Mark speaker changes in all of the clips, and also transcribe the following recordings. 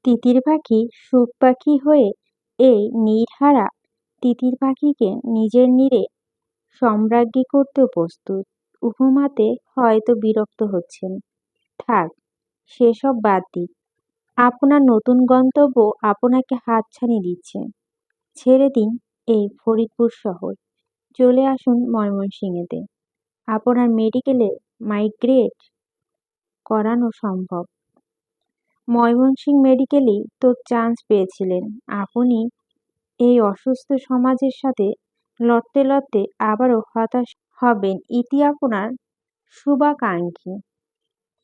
Speaker 1: তিতির পাখি সুখ পাখি হয়ে এই নীড়হারা তিতির পাখিকে নিজের নীড়ে সম্রাজ্ঞী করতেও প্রস্তুত। উপমাতে হয়তো বিরক্ত হচ্ছেন। থাক, সেসব বাদ দিন। আপনার নতুন গন্তব্য আপনাকে হাতছানি দিচ্ছে। ছেড়ে দিন এই ফরিদপুর শহর। চলে আসুন ময়মনসিংহেতে। আপনার মেডিকেলে মাইগ্রেট করানো সম্ভব। ময়মনসিংহ মেডিকেলেই তো চান্স পেয়েছিলেন। আপনি এই অসুস্থ সমাজের সাথে লড়তে লড়তে আবারও হতাশ হবেন। ইতি আপনার শুভাকাঙ্ক্ষী।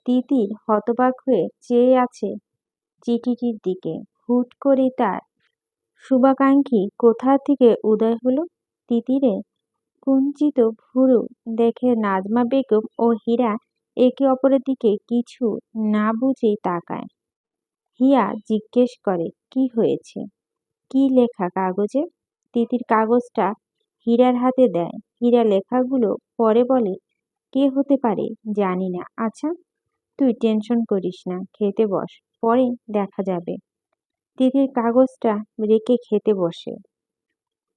Speaker 1: তিতির হতবাক হয়ে চেয়ে আছে চিঠিটির দিকে। হুট করে তার শুভাকাঙ্ক্ষী কোথা থেকে উদয় হলো তিতিরে। কুঞ্চিত ভুরু দেখে নাজমা বেগম ও হীরা একে অপরের দিকে কিছু না বুঝেই তাকায়। হিয়া জিজ্ঞেস করে, কি হয়েছে? কি লেখা কাগজে? তিতির কাগজটা হীরার হাতে দেয়। হীরা লেখাগুলো পড়ে বলে, কে হতে পারে জানি না। আচ্ছা, তুই টেনশন করিস না, খেতে বস, পরে দেখা যাবে। তিতির কাগজটা রেখে খেতে বসে।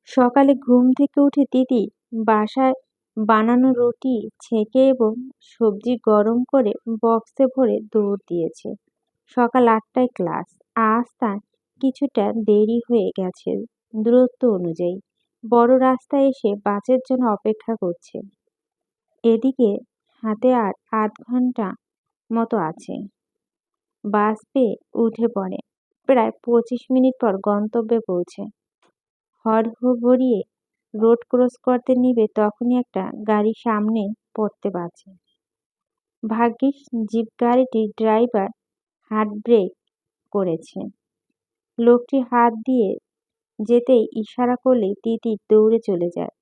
Speaker 1: সকালে ঘুম থেকে উঠে তিতির বাসায় বানানো রুটি ছেঁকে এবং সবজি গরম করে বক্সে ভরে দৌড় দিয়েছে। সকাল ৮টায় ক্লাস। আজ তার কিছুটা দেরি হয়ে গেছে দূরত্ব অনুযায়ী। বড় রাস্তায় এসে বাসের জন্য অপেক্ষা করছে। এদিকে হাতে আর আধ ঘন্টা মতো আছে। বাস পেয়ে উঠে পড়ে। প্রায় ২৫ মিনিট পর গন্তব্যে পৌঁছে। হড়বড়িয়ে রোড ক্রস করতে নিবে তখনই একটা গাড়ি সামনে পড়তে বাঁচে। ভাগ্যিস জিপ গাড়িটির ড্রাইভার হাত ব্রেক করেছে। লোকটি হাত দিয়ে যেতেই ইশারা করলেই তিতির দৌড়ে চলে যায়।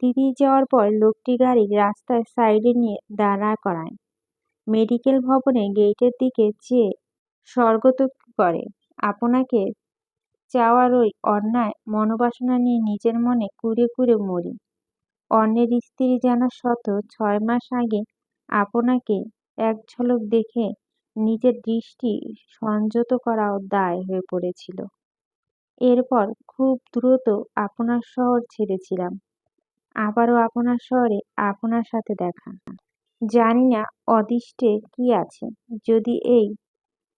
Speaker 1: তিতির যাওয়ার পর লোকটি গাড়ি রাস্তার সাইডে নিয়ে দাঁড়া করায়। মেডিকেল ভবনের গেটের দিকে চেয়ে স্বর্গতোক্তি করে। আপনাকে চাওয়ার ওই অন্যায় মনোবাসনা নিয়ে নিজের মনে কুরে কুরে মরি। অন্যের স্ত্রী জানা সত্ত্বেও ৬ মাস আগে আপনাকে এক ঝলক দেখে নিজের দৃষ্টি সংযত করাও দায় হয়ে পড়েছিল। এরপর খুব দ্রুত আপনার শহর ছেড়েছিলাম। আবারও আপনার শহরে আপনার সাথে দেখা। জানি না অদৃষ্টে কি আছে। যদি এই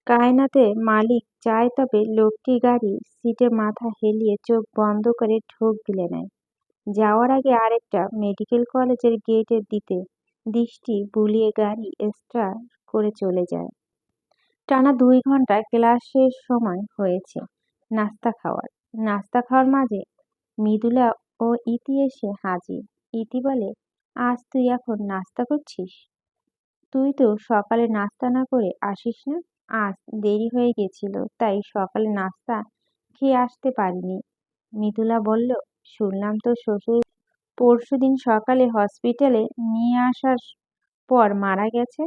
Speaker 1: কায়নাতের মালিক চায় তবে লোকটি গাড়ির সিটে মাথা হেলিয়ে চোখ বন্ধ করে ঢোক গিলে নেয়। যাওয়ার আগে আরেকটা মেডিকেল কলেজের গেটের দিকে দৃষ্টি বুলিয়ে গাড়ি স্টার্ট করে চলে যায়। টানা ২ ঘন্টা ক্লাস শেষ সময় হয়েছে নাস্তা খাওয়ার মাঝে মৃদুলা ও ইতি এসে হাজির। ইতি বলে, আজ তুই এখন নাস্তা করছিস? তুই তো সকালে নাস্তা না করে আসিস না। আজ দেরি হয়ে গেছিল তাই সকালে নাস্তা খেয়ে আসতে পারিনি। মৃদুলা বলল, শুনলাম তো শ্বশুর পরশুদিন সকালে হসপিটালে নিয়ে আসার পর মারা গেছে।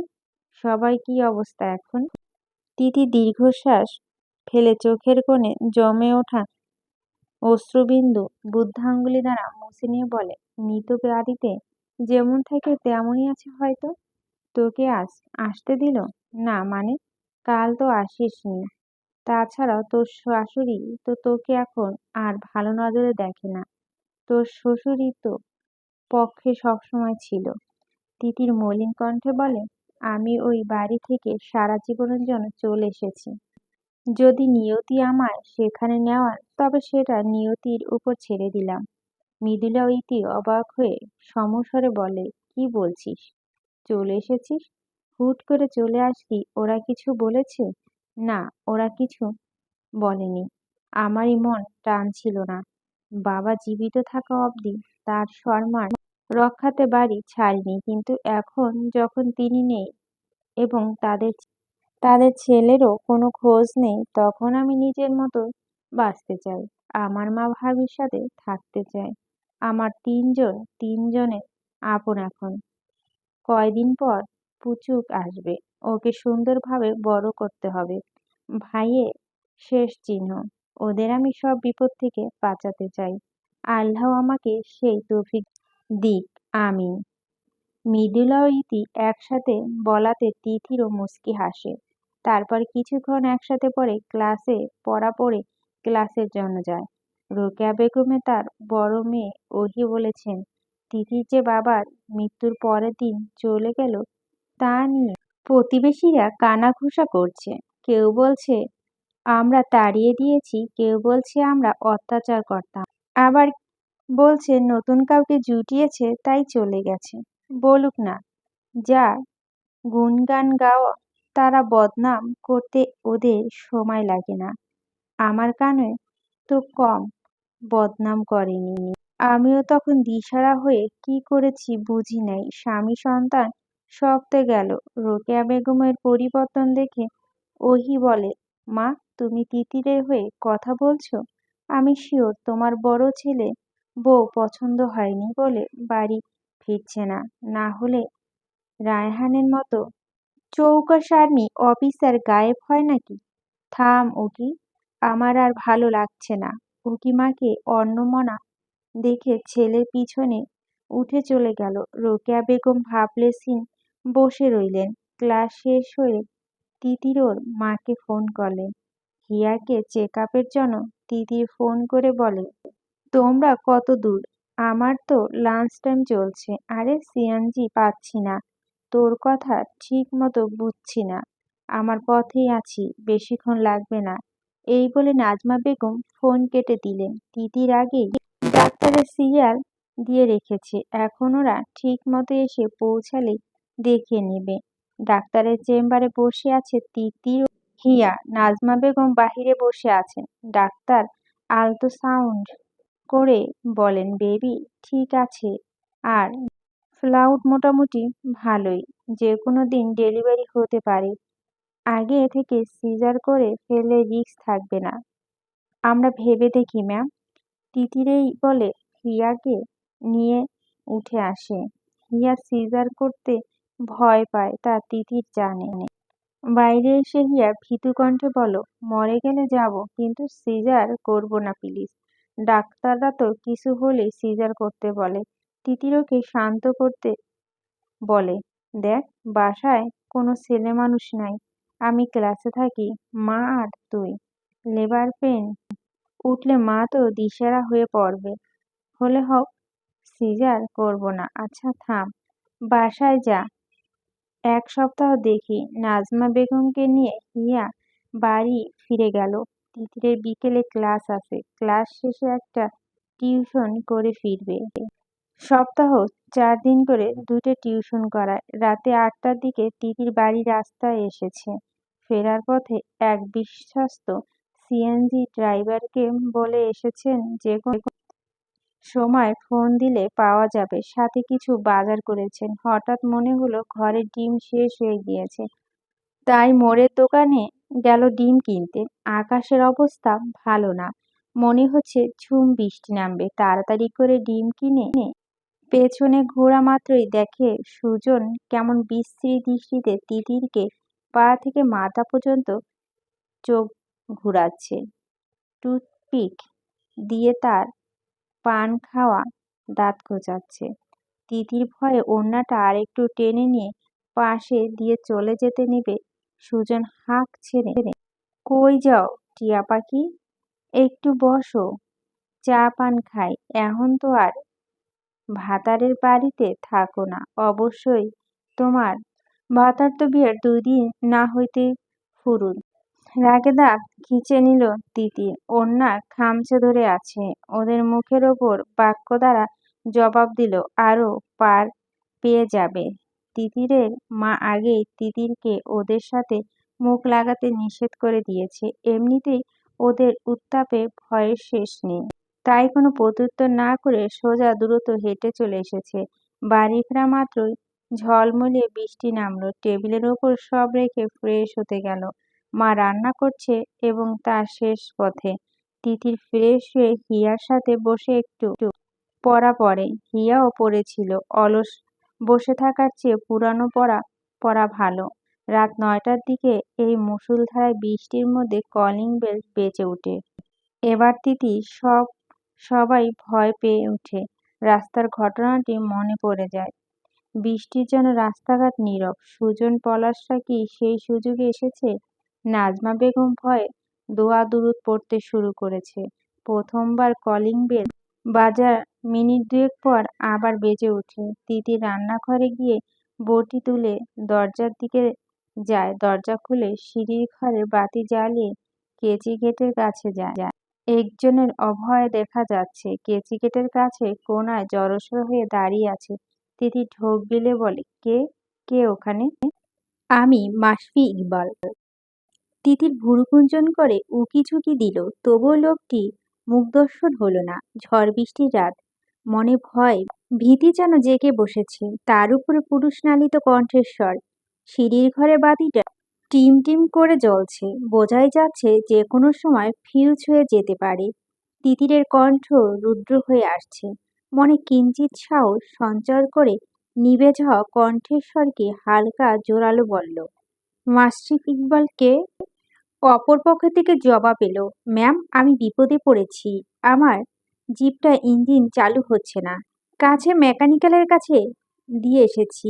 Speaker 1: সবাই কি অবস্থা এখন? তিতি দীর্ঘশ্বাস ফেলে চোখের কোণে জমে ওঠা অশ্রুবিন্দু বুদ্ধাঙ্গুলি দ্বারা মুছে নিয়ে বলে, মৃত বাড়িতে যেমন থাকে তেমনই আছে হয়তো। তোকে আজ আসতে দিল না মানে? কাল তো আসিসনি। তাছাড়াও তোর শাশুড়ি তো তোকে এখন আর ভালো নজরে দেখে না। তোর শ্বশুরই তো পক্ষে সবসময় ছিল। তিতির মলিন কণ্ঠে বলে, আমি ওই বাড়ি থেকে সারা জীবনের জন্য চলে এসেছি। যদি নিয়তি আমায় সেখানে নেওয়ার তবে সেটা নিয়তির উপর ছেড়ে দিলাম। মৃদুলা ও ইতি অবাক হয়ে সমস্বরে বলে, কি বলছিস? চলে এসেছিস? হুট করে চলে আসলি, ওরা কিছু বলেছে? না, ওরা কিছু বলেনি। আমারই মন টানছিল না। বাবা জীবিত থাকা অবধি তার সম্মান রক্ষাতে বাড়ি ছাড়িনি, কিন্তু এখন যখন তিনি নেই এবং তাদের ছেলেরও কোনো খোঁজ নেই, তখন আমি নিজের মতো বাঁচতে চাই। আমার মা ভাবির সাথে থাকতে চাই। আমার তিনজনের আপন এখন। কয়দিন পর পুচুক আসবে। ওকে সুন্দরভাবে বড় করতে হবে। ভাইয়ের শেষ চিহ্ন। ওদের আমি সব বিপদ থেকে বাঁচাতে চাই। আল্লাহ আমাকে সেই তৌফিক দিক। আমিন। মৃদুলা ও ইতি একসাথে বলাতে তিথিরও মুচকি হাসে। তারপর কিছুক্ষণ একসাথে পড়া পড়ে ক্লাসের জন্য যায়। রোকেয়া বেগমে তার বড় মেয়ে ওহি বলেছেন, তিথির যে বাবার মৃত্যুর পরের দিন চলে গেল তা নিয়ে প্রতিবেশীরা কানাঘুষা করছে। কেউ বলছে আমরা তাড়িয়ে দিয়েছি, কেউ বলছে আমরা অত্যাচার করতাম, আবার বলছে নতুন কাউকে জুটিয়েছে তাই চলে গেছে। বলুক না, যা গুণগান গাওয়া, তারা বদনাম করতে ওদের সময় লাগে না। আমার কানে তো কম বদনাম করেনি। আমিও তখন দিশাহারা হয়ে কি করেছি বুঝি নাই। স্বামী সন্তান সবতে গেল। রোকেয়া বেগমের পরিবর্তন দেখে ওহি বলে, মা, তুমি তিতিরের হয়ে কথা বলছো? আমি শিওর তোমার বড় ছেলে বউ পছন্দ হয়নি বলে বাড়ি ফিরছে না, না হলে রায়হানের মতো চৌকস আর্মি অফিসার গায়েব হয় নাকি? থাম উকি, আমার আর ভালো লাগছে না। উকি মাকে অন্যমনা দেখে ছেলের পিছনে উঠে চলে গেল। রোকেয়া বেগম ভাবলেশহীন বসে রইলেন। ক্লাস শেষ হয়ে তিতির ওর মাকে ফোন করলেন। হিয়াকে চেক আপের জন্য তিতির ফোন করে বলে, তোমরা কত দূর? আমার তো লাঞ্চ টাইম চলছে। আরে সিএনজি পাচ্ছি না, তোর কথা ঠিক মতো বুঝছি না। আমার পথেই আছি, বেশিক্ষণ লাগবে না। এই বলে নাজমা বেগম ফোন কেটে দিলেন। তিতির আগেই ডাক্তারের সিরিয়াল দিয়ে রেখেছে, এখন ওরা ঠিক মতো এসে পৌঁছালেই দেখিয়ে নেবে। ডাক্তারের চেম্বারে বসে আছে তিতির ও হিয়া। নাজমা বেগম বাহিরে বসে আছেন। ডাক্তার আলতো সাউন্ড করে বলেন, বেবি ঠিক আছে, আর ফ্লাউড মোটামুটি ভালোই, যে কোনো দিন ডেলিভারি হতে পারে। আগে থেকে সিজার করে ফেললে রিস্ক থাকবে না। আমরা ভেবে দেখি ম্যাম। তিতিরেই বলে হিয়াকে নিয়ে উঠে আসে। হিয়া সিজার করতে ভয় পায় তা তিতির জানে। বাইরে এসে হিয়া ভীতু কণ্ঠে বলল, মরে গেলে যাব, কিন্তু সিজার করব না প্লিজ। ডাক্তাররা তো কিছু হলেই সিজার করতে বলে। তিতির ওকে শান্ত করতে বলে, দেখ, বাসায় কোনো ছেলে মানুষ নাই, আমি ক্লাসে থাকি, মা আর তুই। লেবার পেন উঠলে মা তো দিশেহারা হয়ে পড়বে। হলে হোক, সিজার করব না। আচ্ছা থাম, বাসায় যা, এক সপ্তাহ দেখি। নাজমা বেগমকে নিয়ে হিয়া বাড়ি ফিরে গেল। তিতিরের বিকেলে ক্লাস আছে, ক্লাস শেষে একটা টিউশন করে ফিরবে। সপ্তাহ 4 দিন করে 2টে টিউশন করায়। রাতে 8টার দিকে তিতির বাড়ির রাস্তায় এসেছে। ফেরার পথে এক বিশ্বস্ত সিএনজি ড্রাইভারকে বলে এসেছেন যে কোনো সময় ফোন দিলে পাওয়া যাবে। সাথে কিছু বাজার করেছেন। হঠাৎ মনে হলো ঘরে ডিম শেষ হয়ে গিয়েছে, তাই মোড়ের দোকানে গেল ডিম কিনতে। আকাশের অবস্থা ভালো না, মনে হচ্ছে ঝুম বৃষ্টি নামবে। তাড়াতাড়ি করে ডিম কিনে পেছনে ঘোরা মাত্রই দেখে সুজন কেমন বিশ্রী দৃষ্টিতে তিতিরকে পা থেকে মাথা পর্যন্ত চোখ ঘুরাচ্ছে। টুথপিক দিয়ে তার পান খাওয়া দাঁত খোঁচাচ্ছে। তিতির ভয়ে ওড়নাটা আরেকটু টেনে নিয়ে পাশে দিয়ে চলে যেতে নেবে। সুজন হাঁক ছেড়ে, কই যাও টিয়া পাখি, একটু বসো, চা পান খাই। এখন তো আর ভাতারের বাড়িতে থাকো না। অবশ্যই তোমার ভাতার তো বিয়ের 2 দিন না হইতে ফুরুত। রাগে দাঁত খিঁচে নিল তিতির। ওড়না খামচে ধরে আছে। ওদের মুখের ওপর বাক্য দ্বারা জবাব দিল, আরো পার পেয়ে যাবে। তিতিরের মা আগেই তিতিরকে ওদের সাথে মুখ লাগাতে নিষেধ করে দিয়েছে। এমনিতেই ওদের উত্তাপে ভয়ের শেষ নেই। তাই কোনো প্রত্যুত্তর না করে সোজা দ্রুত হেঁটে চলে এসেছে। বাড়ি ফেরা মাত্রই ঝলমলিয়ে বৃষ্টি নামলো। টেবিলের ওপর সব রেখে ফ্রেশ হতে গেল। মা রান্না করছে এবং তার শেষ পথে। তিতির ফ্রেশ হয়ে হিয়ার সাথে বসে একটু পড়া পড়ে। হিয়াও পড়েছিল। অলস বসে থাকার চেয়ে পুরানো পড়া পড়া ভালো। রাত 9টার দিকে এই মুষলধারায় বৃষ্টির মধ্যে কলিং বেল বেজে ওঠে। এবার তিতির সবাই ভয় পেয়ে ওঠে। রাস্তার ঘটনাটি মনে পড়ে যায়। বৃষ্টির জন্য রাস্তাঘাট নীরব। সুজন পলাশরা কি সেই সুযোগে এসেছে? নাজমা বেগম ভয়ে দোয়া দুরুদ পড়তে শুরু করেছে। প্রথমবার কলিং বেল বাজার মিনিট দুয়েক পর আবার বেজে ওঠে। তিতির রান্নাঘরে গিয়ে বঁটি তুলে দরজার দিকে যায়। দরজা খুলে সিঁড়ির ঘরে বাতি জ্বালিয়ে কেচি গেটের কাছে যায়। একজনের অভয় দেখা যাচ্ছে কেচি গেটের কাছে কোনায় জড়সড় হয়ে দাঁড়িয়ে আছে। তিতির ঢোক গিলে বলে, কে? কে ওখানে? আমি, মাসফি ইকবাল। তিতির ভ্রুকুঞ্চন করে উকিঝুঁকি দিল, তবুও লোকটি মুখদর্শন হল না। ঝড় বৃষ্টির রাত, মনে ভয় ভীতি যেন জেগে বসেছে। তার উপরে পুরুষনালিত কণ্ঠের স্বর। সিঁড়ির ঘরে বাতিটা টিম টিম করে জ্বলছে, বোঝাই যাচ্ছে যে কোনো সময় ফিউজ হয়ে যেতে পারে। তিতিরের কণ্ঠ রুদ্র হয়ে আসছে। মনে কিঞ্চিৎ সাহস সঞ্চার করে নিভে যাওয়া কণ্ঠেশ্বরকে হালকা জোরালো বলল, মাসফি ইকবাল কে? অপর পক্ষ থেকে জবাব এলো, ম্যাম, আমি বিপদে পড়েছি। আমার জিপটা ইঞ্জিন চালু হচ্ছে না। কাছে মেকানিক্যালের কাছে দিয়ে এসেছি।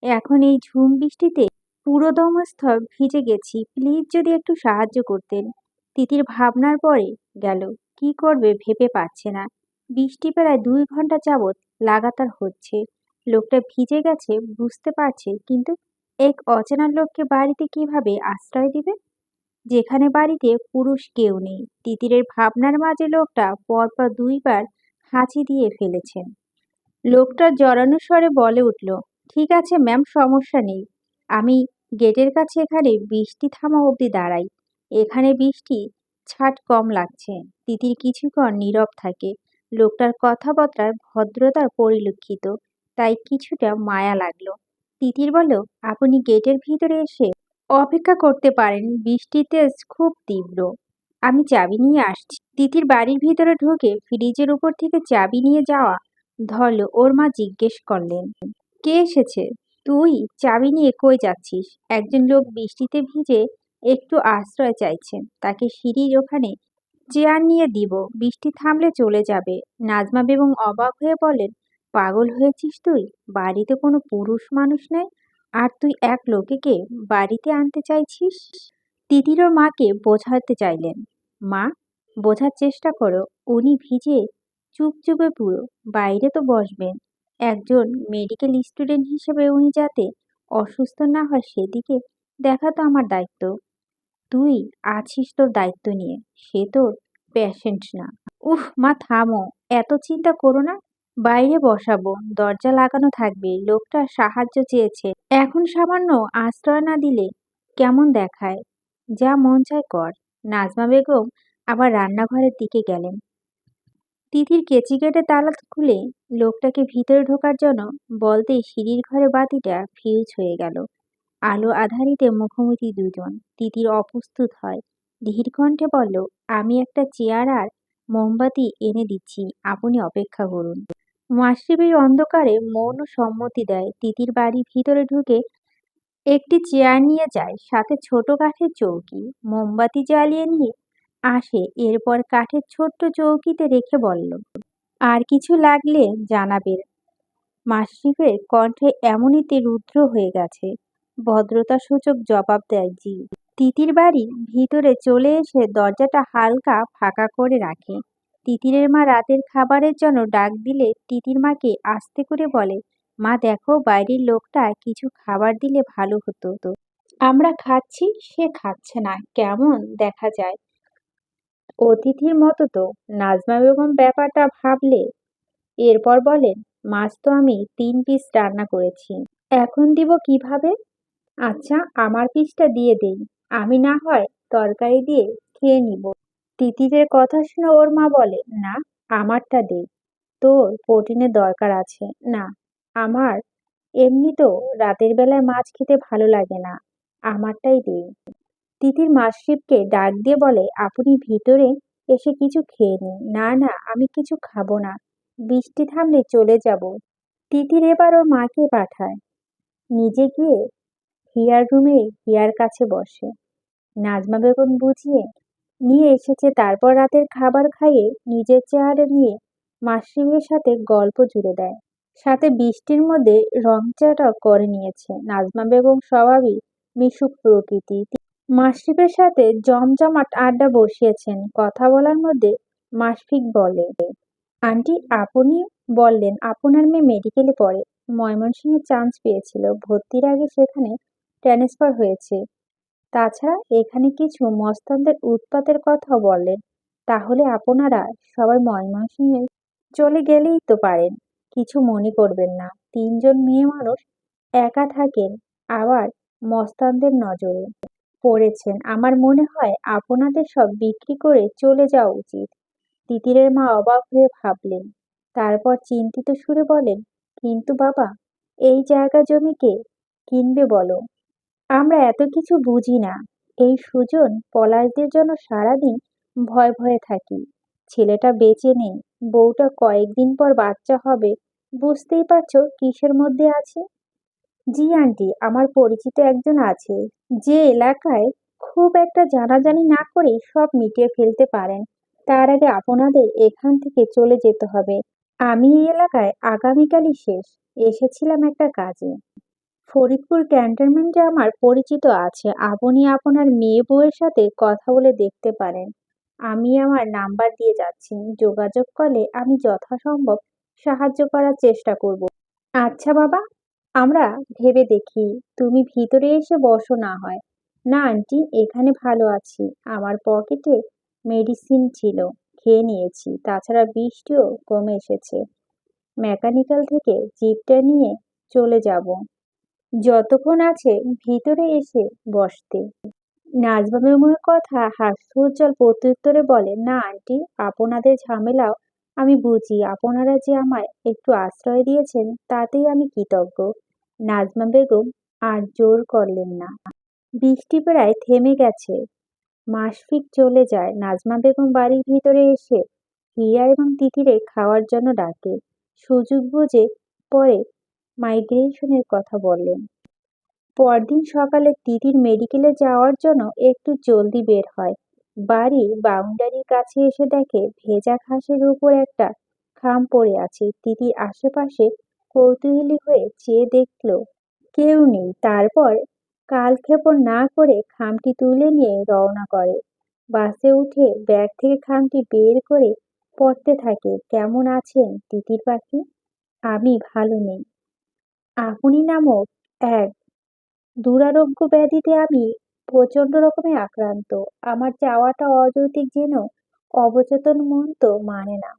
Speaker 1: এখন এই ঝুম বৃষ্টিতে পুরো দমস্তর ভিজে গেছি। প্লিজ যদি একটু সাহায্য করতেন। তিতির ভাবনার পরে গেল। কি করবে ভেবে পাচ্ছে না। বৃষ্টি প্রায় 2 ঘন্টা যাবৎ লাগাতার হচ্ছে। লোকটা ভিজে গেছে বুঝতে পারছে, কিন্তু এক অচেনা লোককে বাড়িতে কিভাবে আশ্রয় দিবে, যেখানে বাড়িতে পুরুষ কেউ নেই। তিতিরের ভাবনার মাঝে লোকটা পরপর 2বার হাঁচি দিয়ে ফেলেছেন। লোকটা জড়ানো স্বরে বলে উঠল, ঠিক আছে ম্যাম, সমস্যা নেই। আমি গেটের কাছে এখানে বৃষ্টি থামা অবধি দাঁড়াই। এখানে বৃষ্টি ছাট কম লাগছে। তিতির কিছুক্ষণ নীরব থাকে। লোকটার কথাবার্তার ভদ্রতার পরিলক্ষিত, তাই কিছুটা মায়া লাগলো। তিতির বলল, আপনি গেটের ভিতরে এসে অপেক্ষা করতে পারেন, বৃষ্টির তেজ খুব তীব্র। আমি চাবি নিয়ে আসছি। তিতির বাড়ির ভিতরে ঢুকে ফ্রিজের উপর থেকে চাবি নিয়ে যাওয়া ধরল। ওর মা জিজ্ঞেস করলেন, কে এসেছে? তুই চাবি নিয়ে কই যাচ্ছিস? একজন লোক বৃষ্টিতে ভিজে একটু আশ্রয় চাইছেন, তাকে সিঁড়ির ওখানে চেয়ার নিয়ে দিব, বৃষ্টি থামলে চলে যাবে। নাজমা বেগম অবাক হয়ে বলেন, পাগল হয়েছিস তুই? বাড়িতে কোনো পুরুষ মানুষ নেই, আর তুই এক লোকেকে বাড়িতে আনতে চাইছিস? তিতির ওর মাকে বোঝাতে চাইলেন, মা, বোঝার চেষ্টা করো, উনি ভিজে চুপচুপে পুরো, বাইরে তো বসবেন। একজন মেডিকেল স্টুডেন্ট হিসেবে উনি যাতে অসুস্থ না হয় সেদিকে দেখা তো আমার দায়িত্ব। তুই আছিস তোর দায়িত্ব নিয়ে, সে তোর পেশেন্ট না। উফ মা, থামো, এত চিন্তা করো না। বাইরে বসাবো, দরজা লাগানো থাকবে। লোকটা সাহায্য চেয়েছে, এখন সামান্য আশ্রয় না দিলে কেমন দেখায়? যা মন চায় কর। নাজমা বেগম আবার রান্নাঘরের দিকে গেলেন। তিথির কেচি কেটে তালা খুলে লোকটাকে ভিতরে ঢোকার জন্য বলতেই সিঁড়ির ঘরে বাতিটা ফিউজ হয়ে গেল। আলো আঁধারিতে মুখোমুখি দুজন। তিতির অপ্রস্তুত হয়, ধীর কণ্ঠে বলল, আমি একটা চেয়ার আর মোমবাতি এনে দিচ্ছি, আপনি অপেক্ষা করুন। মাসিব এই অন্ধকারে মৌন সম্মতি দেয়। তিতির বাড়ির ভিতরে ঢুকে একটি চেয়ার নিয়ে যায়, সাথে ছোট কাঠের চৌকি। মোমবাতি জ্বালিয়ে নিয়ে আসে, এরপর কাঠের ছোট্ট চৌকিতে রেখে বলল, আর কিছু লাগলে জানাবেন। মাসিফের কণ্ঠে এমনিতে রুদ্র হয়ে গেছে। ভদ্রতাসূচক জবাব দেয়, জি। তিতির বাড়ি ভিতরে চলে এসে দরজাটা হালকা ফাঁকা করে রাখে। তিতিরের মা রাতের খাবারের জন্য ডাক দিলে তিতির মাকে আস্তে করে বলে, মা দেখো, বাইরের লোকটা কিছু খাবার দিলে ভালো হতো তো। আমরা খাচ্ছি, সে খাচ্ছে না, কেমন দেখা যায়। অতিথির মতো তো। নাজমা বেগম ব্যাপারটা ভাবলে, এরপর বলেন, মাছ তো আমি 3 পিস রান্না করেছি, এখন দিব কিভাবে? আচ্ছা, আমার পিসটা দিয়ে দেই, আমি না হয় তরকারি দিয়ে খেয়ে নিব। তিতিরের কথা শুনে ওর মা বলে, না, আমারটা দে, তোর প্রোটিনের দরকার আছে। না, আমার এমনিতেও রাতের বেলায় মাছ খেতে ভালো লাগে না, আমারটাই দে। তিতির মাসিবকে ডাক দিয়ে বলে, আপনি ভিতরে এসে কিছু খেয়ে নিন। না না, আমি কিছু খাবো না, বৃষ্টি থামলে চলে যাব। তিতির এবার ওর মাকে পাঠায়, নিজে গিয়ে হিয়ার রুমে হিয়ার কাছে বসে। নাজমা বেগম বুঝিয়ে নিয়ে এসেছে, তারপর রাতের খাবার খাইয়ে নিজের চেয়ারে নিয়ে মাসিমের সাথে গল্প জুড়ে দেয়। সাথে বৃষ্টির মধ্যে রংচাটা করে নিয়েছে। নাজমা বেগম স্বভাবই মিশুক প্রকৃতি। মাশরিফের সাথে জমজমাট আড্ডা বসিয়েছেন। কথা বলার মধ্যে মাশফিক বলে, আন্টি আপনি বললেন আপনার মেয়ে মেডিকেলে পড়ে, ময়মনসিংহে চান্স পেয়েছিল, ভর্তির আগে সেখানে ট্রান্সফার হয়েছে। তাছাড়া এখানে কিছু মস্তানদের উৎপাতের কথাও বললেন। তাহলে আপনারা সবাই ময়মনসিংহে চলে গেলেই তো পারেন। কিছু মনে করবেন না, তিনজন মেয়ে মানুষ একা থাকেন, আবার মস্তানদের নজরে পড়েছেন। আমার মনে হয় আপনাদের সব বিক্রি করে চলে যাওয়া উচিত। তিতিরের মা অবাক হয়ে ভাবলেন, তারপর চিন্তিত সুরে বলেন, কিন্তু বাবা, এই জায়গা জমি কে কিনবে বলো? আমরা এত কিছু বুঝি না। এই সুজন পলাশদের জন্য সারাদিন ভয়ে ভয়ে থাকি। ছেলেটা বেঁচে নেই, বউটা কয়েকদিন পর বাচ্চা হবে, বুঝতেই পারছো কিসের মধ্যে আছে। জি আন্টি, আমার পরিচিত একজন আছে, যে এলাকায় খুব একটা জানাজানি না করেই সব মিটিয়ে ফেলতে পারেন। তার আগে আপনাদের এখান থেকে চলে যেতে হবে। আমি এই এলাকায় আগামীকালই এসেছিলাম একটা কাজে। ফরিদপুর ক্যান্টনমেন্টে আমার পরিচিত আছে, আপনি আপনার মেয়ে বউয়ের সাথে কথা বলে দেখতে পারেন। আমি আমার নাম্বার দিয়ে যাচ্ছি, যোগাযোগ করলে আমি যথাসম্ভব সাহায্য করার চেষ্টা করব। আচ্ছা বাবা, আমরা ভেবে দেখি। তুমি ভিতরে এসে বসো না হয়। না আন্টি, এখানে ভালো আছি। আমার পকেটে মেডিসিন ছিল, খেয়ে নিয়েছি। তাছাড়া বৃষ্টিও কমে এসেছে, মেকানিক্যাল থেকে জিপটা নিয়ে চলে যাব। যতক্ষণ আছে ভিতরে এসে বসতে। নাজমা বেগমের কথা হাস্যোজ্জ্বল প্রত্যুত্তরে বলে, না আন্টি, আপনাদের ঝামেলাও আমি বুঝি। আপনারা যে আমায় একটু আশ্রয় দিয়েছেন তাতেই আমি কৃতজ্ঞ। নাজমা বেগম আর জোর করলেন না। বৃষ্টি প্রায় থেমে গেছে। মাসফিক চলে যায়। নাজমা বেগম বাড়ির ভিতরে এসে হিয়া এবং তিতিরে খাওয়ার জন্য ডাকে। সুযোগ বুঝে পরে মাইগ্রেশনের কথা বললেন। পরদিন সকালে তিতির মেডিকেলে যাওয়ার জন্য একটু জলদি বের হয়। বাড়ির বাউন্ডারির কাছে এসে দেখে ভেজা ঘাসের উপর একটা খাম পড়ে আছে। তিতির আশেপাশে কৌতূহলী হয়ে চেয়ে দেখল কেউ নেই। তারপর কালক্ষেপণ না করে খামটি তুলে নিয়ে রওনা করে। বাসে উঠে ব্যাগ থেকে খামটি বের করে পড়তে থাকে, কেমন আছেন তিতির পাখি? আমি ভালো নেই। আপনি নামক এক দুরারোগ্য ব্যাধিতে আমি প্রচন্ড রকমের আক্রান্ত। আমার চাওয়াটা অযৌক্তিক জেনেও অবচেতন মন তো মানে না।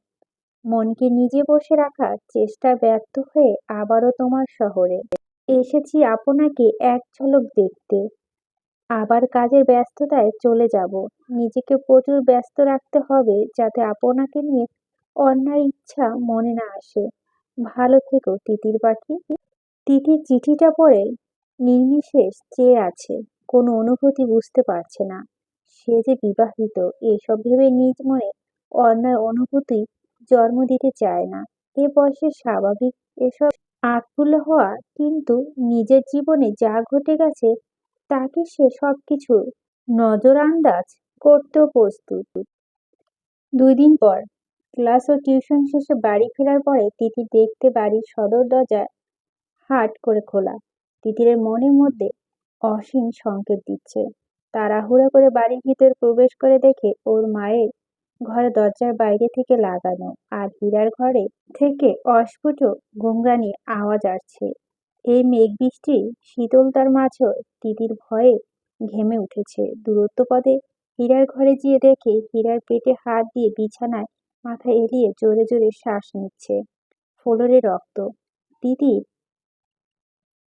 Speaker 1: মনকে নিজে বসে রাখার চেষ্টায় ব্যর্থ হয়ে আবারও তোমার শহরে এসেছি আপনাকে এক ঝলক দেখতে। আবার কাজের ব্যস্ততায় চলে যাব। নিজেকে প্রচুর ব্যস্ত রাখতে হবে যাতে আপনাকে নিয়ে অন্যায় ইচ্ছা মনে না আসে। ভালো থেকো তিতির পাখি। তিথি চিঠিটা পড়ে নির্নিশেষ চেয়ে আছে, কোনো অনুভূতি বুঝতে পারছে না। সে যে বিবাহিত, এসব ভেবে নিজ মনে অন্যায় অনুভূতি জন্ম দিতে চায় না। এ বয়সে স্বাভাবিক এসব আকুল হওয়া, কিন্তু নিজের জীবনে যা ঘটে গেছে তাকে সে সবকিছু নজরআন্দাজ করতেও প্রস্তুত। 2 দিন পর ক্লাস ও টিউশন শেষে বাড়ি ফেরার পরে তিথি দেখতে বাড়ির সদর দরজা হাট করে খোলা। তিতিরের মনের মধ্যে অসীম সংকেত দিচ্ছে। তাড়াহুড়ো করে বাড়ির ভিতর প্রবেশ করে দেখে ওর মায়ের ঘরে দরজার বাইরে থেকে লাগানো, আর হীরার ঘরে থেকে অস্ফুট গোংরানি আওয়াজ আসছে। এই মেঘ বৃষ্টির শীতলতার মাঝেও তিতির ভয়ে ঘেমে উঠেছে। দূরত্ব পদে হীরার ঘরে গিয়ে দেখে হীরার পেটে হাত দিয়ে বিছানায় মাথা এলিয়ে জোরে জোরে শ্বাস নিচ্ছে। ফ্লোরে রক্ত। তিতির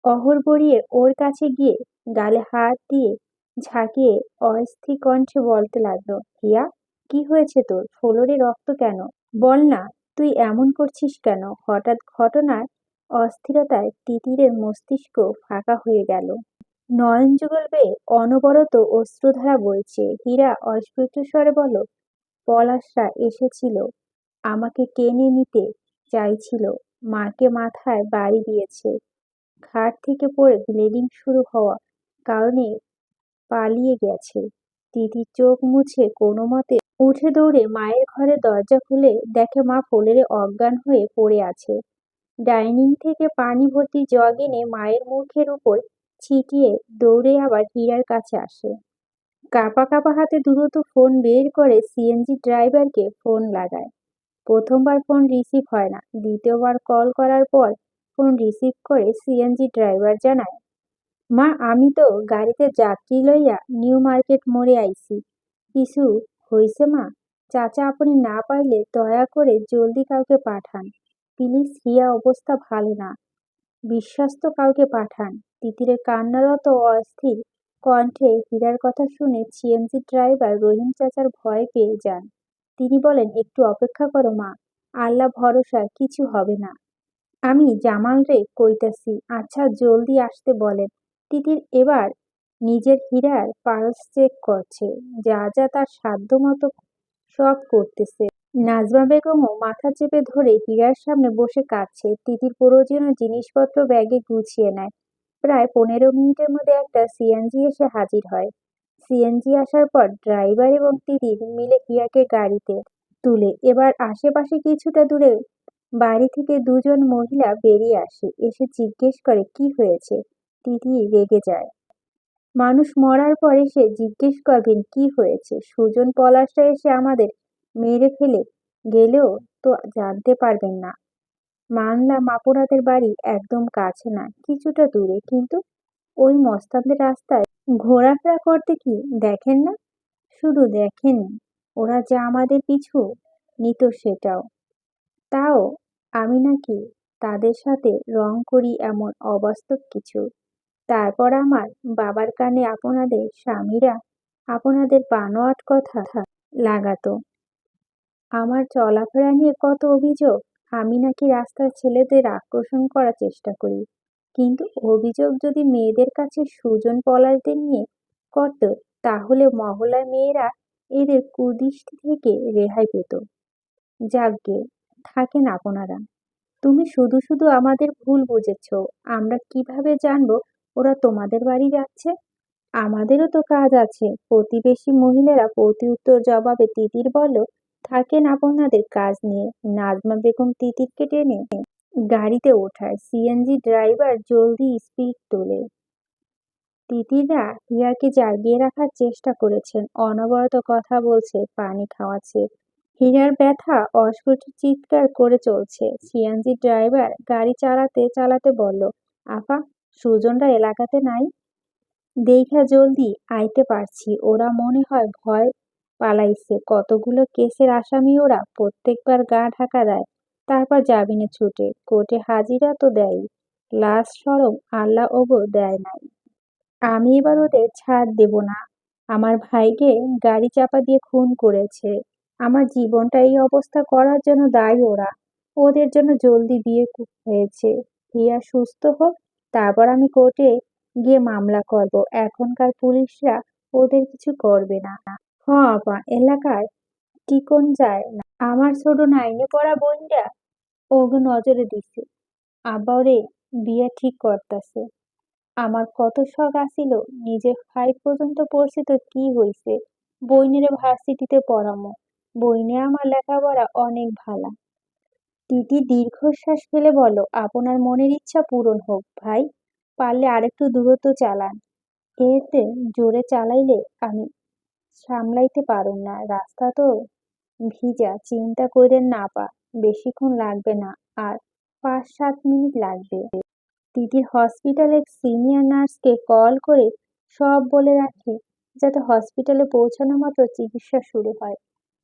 Speaker 1: অহর গড়িয়ে ওর কাছে গিয়ে গালে হাত দিয়ে ঝাঁকিয়ে অস্থির কণ্ঠে বলতে লাগলো, হিয়া, কি হয়েছে তোর? ফ্লোরে রক্ত কেন? বল না, তুই এমন করছিস কেন? হঠাৎ ঘটনার অস্থিরতায় তিতিরের মস্তিষ্ক ফাঁকা হয়ে গেল। নয়ন যুগল বেয়ে অনবরত অশ্রুধারা বইছে। হীরা অস্ফুট স্বরে বলল, পলাশরা এসেছিল, আমাকে টেনে নিতে চাইছিল, মাকে মাথায় বাড়ি দিয়েছে, খাট থেকে পড়ে ব্লিডিং শুরু হওয়া কারণে পালিয়ে গেছে। তিতির চোখ মুছে কোনো মতে উঠে দৌড়ে মায়ের ঘরে দরজা খুলে দেখে মা ফ্লোরে অজ্ঞান হয়ে পড়ে আছে। ডাইনিং থেকে পানি ভর্তি জগ এনে মায়ের মুখের উপর ছিটিয়ে দৌড়ে আবার হীরার কাছে আসে। কাঁপা কাঁপা হাতে দ্রুত ফোন বের করে সিএনজি ড্রাইভারকে ফোন লাগায়। প্রথমবার ফোন রিসিভ হয় না, দ্বিতীয়বার কল করার পর ফোন রিসিভ করে সিএনজি ড্রাইভার জানায়, মা আমি তো গাড়িতে যাত্রী লইয়া নিউ মার্কেট মোড়ে আইছি। কিছু হইছে মা? চাচা আপনি না পাইলে দয়া করে জলদি কাউকে পাঠান। প্লিজ হিয়া অবস্থা ভালো না, বিশ্বস্ত কাউকে পাঠান। তিতিরের কান্নারত অস্থির কণ্ঠে হীরার কথা শুনে সিএনজি ড্রাইভার রহিম চাচার ভয় পেয়ে যান। তিনি বলেন, একটু অপেক্ষা করো মা, আল্লাহ ভরসা কিছু হবে না। আমি জামাল রে কইতাছি, আচ্ছা জলদি আসতে বলেন। তিতির এবার নিজের হীরার পালস চেক করছে, যা যা তার সাধ্য মতো সব করতেছে। নাজমা বেগমও মাথা চেপে ধরে হীরার সামনে বসে কাঁদছে। তিতির প্রয়োজনীয় জিনিসপত্র ব্যাগে গুছিয়ে নেয়। প্রায় 15 মিনিটের মধ্যে একটা সিএনজি এসে হাজির হয়। সিএনজি আসার পর ড্রাইভার এবং তিতির মিলে হীরাকে গাড়িতে তুলে। এবার আশেপাশে কিছুটা দূরে বাড়ি থেকে দুজন মহিলা বেরিয়ে আসে, এসে জিজ্ঞেস করে কি হয়েছে। তিতির রেগে যায়। মানুষ মরার পরে সে জিজ্ঞেস করবেন কি হয়েছে? সুজন পলাশরা এসে আমাদের মেরে ফেলে গেলেও তো জানতে পারবেন না। মানলাম আপনাদের বাড়ি একদম কাছে না, কিছুটা দূরে, কিন্তু ওই মস্তানদের রাস্তায় ঘোরাফেরা করতে কি দেখেন না? শুধু দেখেন, ওরা যে আমাদের পিছু নিত সেটাও। তাও আমি নাকি তাদের সাথে রং করি এমন অবাস্তব কিছু। তারপর আমার বাবার কানে আপনাদের স্বামীরা আপনাদের বানোয়াট কথা লাগাতো। আমার চলাফেরা নিয়ে কত অভিযোগ, আমি নাকি রাস্তার ছেলেদের আকর্ষণ করার চেষ্টা করি। কিন্তু অভিযোগ যদি মেয়েদের কাছে সুজন পলাশদের নিয়ে করত, তাহলে মহল্লার মেয়েরা এদের কুদৃষ্টি থেকে রেহাই পেত। যাকগে, থাকেন আপনারা। তুমি শুধু শুধু আমাদের ভুল বুঝেছ। আমরা কিভাবে জানবো ওরা তোমাদের বাড়ি যাচ্ছে? আমাদেরও তো কাজ আছে। প্রতিবেশী মহিলারা প্রতি উত্তর জবাবে তিতির বলল, থাকেন আপনাদের কাজ নিয়ে। নাজমা বেগম তিতিরকে টেনে গাড়িতে ওঠায়। সিএনজি ড্রাইভার জলদি স্পিড তোলে। তিতিররা হিয়াকে জাগিয়ে রাখার চেষ্টা করেছেন, অনবরত কথা বলছে, পানি খাওয়াচ্ছে। হীরার ব্যথা অস্ফুট চিৎকার করে চলছে। সিএনজি ড্রাইভার গাড়ি চালাতে চালাতে বলল, আপা, সুজনরা এলাকাতে নাই? দেইখা জলদি আইতে পারছি, ওরা মনে হয় ভয় পালাইছে। কতগুলো কেসের আসামি ওরা, প্রত্যেকবার গা ঢাকা দেয়, তারপর জামিনে ছুটে। কোর্টে হাজিরা তো দেয়, লাশ সরম আল্লাহ ওগো দেয় নাই। আমি এবার ওদের ছাড় দেব না। আমার ভাইকে গাড়ি চাপা দিয়ে খুন করেছে। আমার জীবনটা এই অবস্থা করার জন্য দায়ী ওরা। ওদের জন্য জলদি বিয়ে হয়েছে। হিয়া সুস্থ হোক, তারপর আমি কোর্টে গিয়ে মামলা করব। এখনকার পুলিশরা ওদের কিছু করবে না। হ আপা, এলাকায় টিকন যায় না। আমার ছোট নাইনে পড়া বোনটা ওগো নজরে দিছে। আব্বা ওরে বিয়া ঠিক করতাছে। আমার কত শখ আছিল, নিজে 5 পর্যন্ত পড়ছি তো কি হইছে, বইনেরে ভার্সিটিতে পড়ামো। বইনে আমার লেখাপড়া অনেক ভালা। তিতি দীর্ঘশ্বাস ফেলে বলল, আপনার মনের ইচ্ছা পূরণ হোক ভাই। পারলে আরেকটু দূরত্ব চালান। এতে জোরে চালাইলে আমি সামলাইতে পারুম না। রাস্তা তো ভিজা, চিন্তা কইরেন না আপা, বেশিক্ষণ লাগবে না, আর 5-7 মিনিট লাগবে। তিতির হসপিটালের সিনিয়র নার্সকে কল করে সব বলে রাখে, যাতে হসপিটালে পৌঁছানো মাত্র চিকিৎসা শুরু হয়।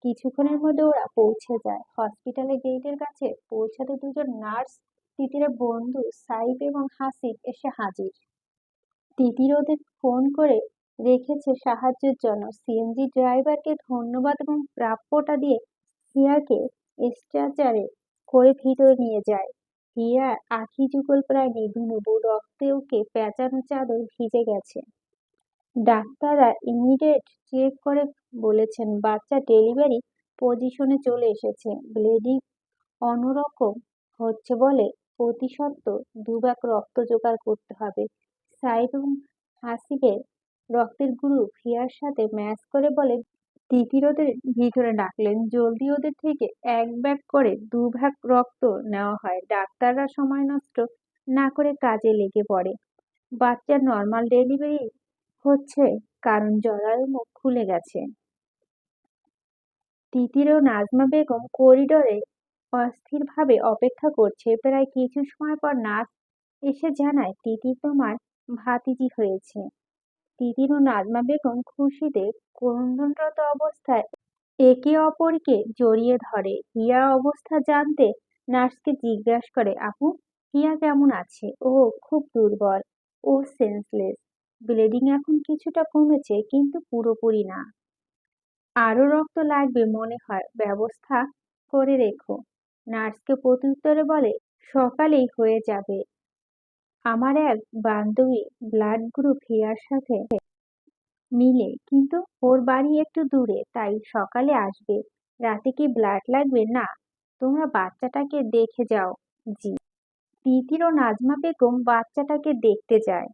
Speaker 1: কিছুক্ষণের মধ্যে ওরা পৌঁছে যায়। হসপিটালের গেটের কাছে পৌঁছাতে দুজন নার্স, তিতিরের বন্ধু সাইফ এবং হাসিব এসে হাজির। তিতির ওদের ফোন করে রেখেছে সাহায্যের জন্য। সিএনজি ড্রাইভারকে ধন্যবাদ এবং প্রাপ্যটা দিয়ে হিয়াকে স্ট্রেচারে করে ভিতরে নিয়ে যায়। হিয়ার আখি যুগল প্রায় নিভু নিভু, রক্তে ওকে পেঁচানো চাদর ভিজে গেছে। ডাক্তাররা ইমিডিয়েট চেক করে বলেছেন বাচ্চা ডেলিভারি পজিশনে চলে এসেছে। ব্লিডিং অন্যরকম হচ্ছে বলে অতি সত্বর 2 ভাগ রক্ত জোগাড় করতে হবে। সাইদ এবং হাসিবের রক্তের গ্রুপ হিয়ার সাথে ম্যাচ করে বলে তিতির ওদের ভিতরে ডাকলেন। জলদি ওদের থেকে 1 ভাগ করে 2 ভাগ রক্ত নেওয়া হয়। ডাক্তাররা সময় নষ্ট না করে কাজে লেগে পড়ে। বাচ্চার নর্মাল ডেলিভারি হচ্ছে কারণ জরায়ু মুখ খুলে গেছে। তিতির ও নাজমা বেগম করিডোরে অস্থিরভাবে অপেক্ষা করছে। প্রায় কিছু সময় পর নার্স এসে জানায়, তিতির তোমার ভাতিজি হয়েছে। তিতির ও নাজমা বেগম খুশিতে ক্রন্দনরত অবস্থায় একে অপরকে জড়িয়ে ধরে। হিয়ার অবস্থা জানতে নার্সকে জিজ্ঞাসা করে, আপু, হিয়া কেমন আছে? ও খুব দুর্বল, ও সেন্সলেস। ব্লিডিং এখন কিছুটা কমেছে, কিন্তু পুরোপুরি না। আরো রক্ত লাগবে মনে হয়, ব্যবস্থা করে রেখো। নার্সকে প্রত্যুত্তরে বলে, সকালেই হয়ে যাবে। আমার এক বান্ধবী ব্লাড গ্রুপ হিয়ার সাথে মিলে, কিন্তু ওর বাড়ি একটু দূরে, তাই সকালে আসবে। রাতে কি ব্লাড লাগবে? না, তোমরা বাচ্চাটাকে দেখে যাও। জি। তিতির ও নাজমা বেগম বাচ্চাটাকে দেখতে যায়।